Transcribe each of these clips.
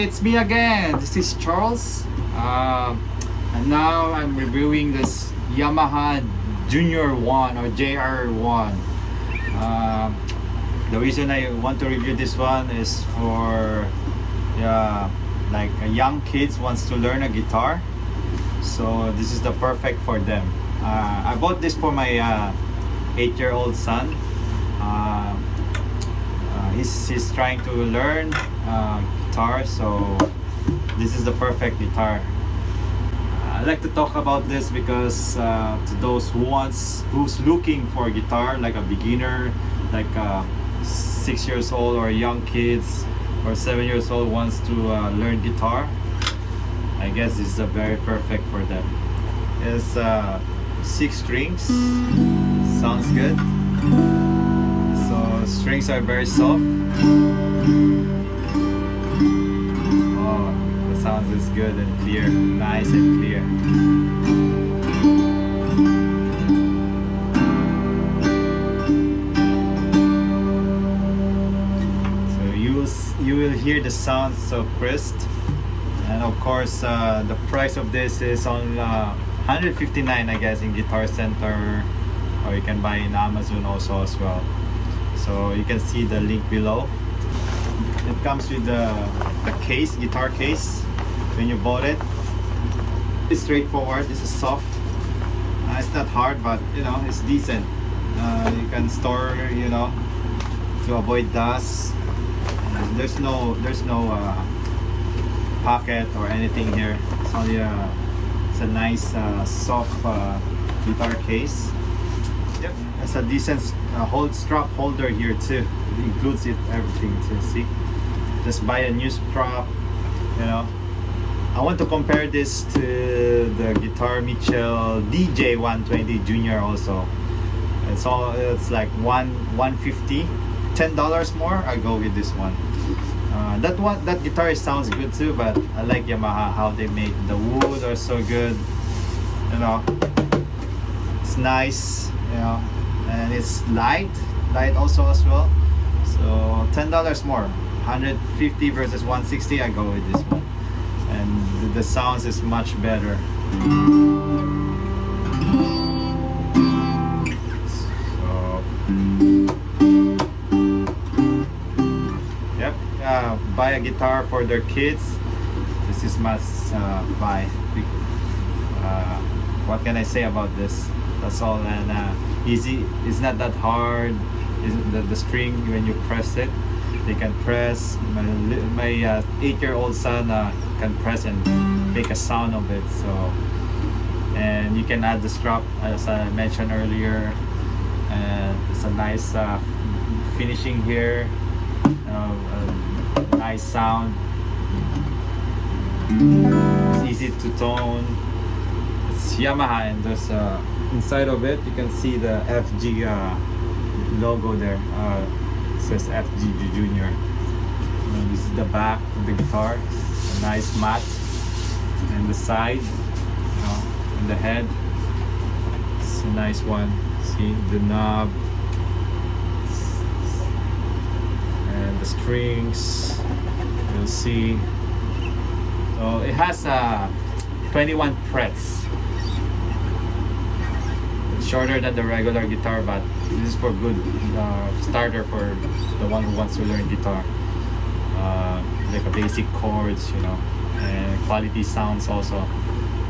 Hey, it's me again. This is Charles. And now I'm reviewing this Yamaha JR1 or JR1. The reason I want to review this one is for like a young kids wants to learn a guitar. So this is the perfect for them. I bought this for my 8-year-old son. He's trying to learn guitar, so this is the perfect guitar. I like to talk about this because to those who's looking for a guitar, like a beginner, like 6 years old, or young kids or 7 years old wants to learn guitar, I guess this is a very perfect for them. It's 6 strings, sounds good. So strings are very soft. Oh, the sound is good and clear, nice and clear. So you will hear the sound so crisp. And of course, the price of this is on $159, I guess, in Guitar Center, or you can buy in Amazon also as well. So you can see the link below. It comes with the case, guitar case, when you bought it. It's straightforward. This is soft. It's not hard, but you know, it's decent. You can store, you know, to avoid dust. There's no pocket or anything here. It's only it's a nice soft guitar case. Yep, it's a decent strap holder here too. It includes everything too. See, just buy a new strap. You know, I want to compare this to the Guitar Mitchell DJ120 Junior also. It's like $150, $10 more. I go with this one. That guitar sounds good too, but I like Yamaha, how they make the wood are so good. You know, it's nice. You know, and it's light also as well. So $10 more, 150 versus 160. I go with this one, and the sounds is much better. Buy a guitar for their kids. This is must buy. What can I say about this? That's all. And easy. It's not that hard. The string, when you press it, they can press. My 8-year-old son can press and make a sound of it. So, and you can add the strap as I mentioned earlier. And it's a nice finishing here. Nice sound. It's easy to tone. It's Yamaha, and there's inside of it you can see the FG logo there. It says FG Junior. And this is the back of the guitar. A nice mat, and the side, you know, and the head. It's a nice one. See the knob. The strings, you'll see. So it has 21 frets. It's shorter than the regular guitar, but this is for good starter for the one who wants to learn guitar. Like a basic chords, you know, and quality sounds also.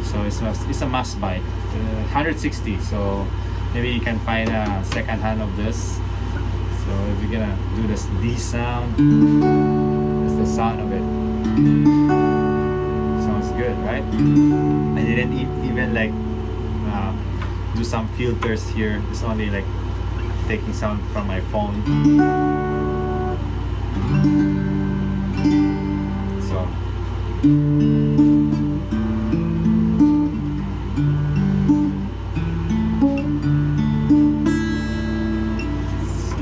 So it's a must buy. 160. So maybe you can find a second hand of this. So if you're gonna do this D sound, that's the sound of it. Sounds good, right? I didn't even like do some filters here. It's only like taking sound from my phone. So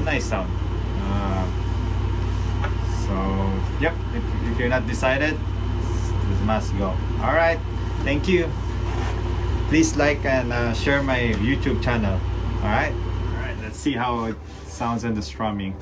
nice sound. So yep, if you're not decided, this must go. All right, thank you. Please like and share my YouTube channel. All right, let's see how it sounds in the strumming.